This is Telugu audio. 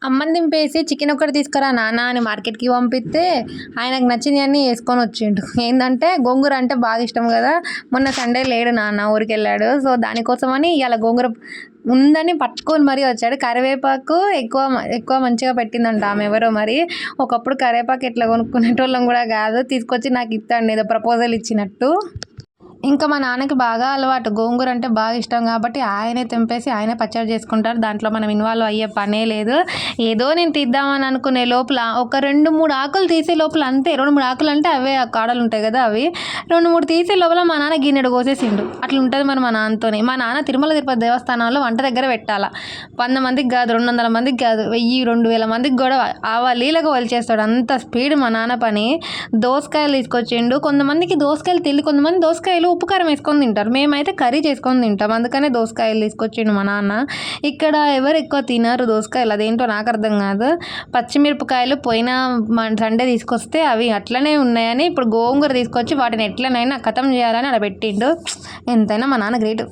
అమ్మని దింపేసి చికెన్ ఒక్కటి తీసుకురా నాన్న అని మార్కెట్కి పంపిస్తే ఆయనకు నచ్చినవి అన్నీ వేసుకొని వచ్చిండు. ఏంటంటే గోంగూర అంటే బాగా ఇష్టం కదా, మొన్న సండే లేడు నాన్న ఊరికి వెళ్ళాడు, సో దానికోసమని ఇలా గోంగూర ఉందని పట్టుకొని మరీ వచ్చాడు. కరివేపాకు ఎక్కువ ఎక్కువ మంచిగా పెట్టిందంట ఆమె ఎవరో మరి. ఒకప్పుడు కరివేపాకు ఇట్లా కొనుక్కునేటోళ్ళం కూడా కాదు, తీసుకొచ్చి నాకు ఇస్తాండి ఏదో ప్రపోజల్ ఇచ్చినట్టు. ఇంకా మా నాన్నకి బాగా అలవాటు, గోంగూర అంటే బాగా ఇష్టం కాబట్టి ఆయనే తెంపేసి ఆయనే పచ్చడి చేసుకుంటారు. దాంట్లో మనం ఇన్వాల్వ్ అయ్యే పనే లేదు. ఏదో నేను తీద్దామని అనుకునే లోపల ఒక 2-3 ఆకులు తీసే లోపల, అంతే 2-3 ఆకులు అంటే అవే ఆ కాడలు ఉంటాయి కదా అవి 2-3 తీసే లోపల మా నాన్న గిన్నెడు కోసేసిండు. అట్లా ఉంటుంది మరి మా నాన్నతోని. మా నాన్న తిరుమల తిరుపతి దేవస్థానంలో వంట దగ్గర పెట్టాలా, 100 మందికి కాదు, 200 మందికి కాదు, 1000-2000 మందికి కూడా ఆవలీలకు వలిచేస్తాడు, అంత స్పీడ్ మా నాన్న పని. దోసకాయలు తీసుకొచ్చిండు. కొంతమందికి దోసకాయలు తెలియదు, కొంతమంది దోసకాయలు ఉప్పు కారం వేసుకొని తింటారు, మేమైతే కర్రీ చేసుకొని తింటాం, అందుకనే దోసకాయలు తీసుకొచ్చిండు మా నాన్న. ఇక్కడ ఎవరు ఎక్కువ తినరు దోసకాయలు, అదేంటో నాకు అర్థం కాదు. పచ్చిమిరపకాయలు పోయిన సండే తీసుకొస్తే అవి అట్లనే ఉన్నాయని ఇప్పుడు గోంగూర తీసుకొచ్చి వాటిని ఎట్లనైనా ఖతం చేయాలని అక్కడ పెట్టిండు. ఎంతైనా మా నాన్న గ్రేట్.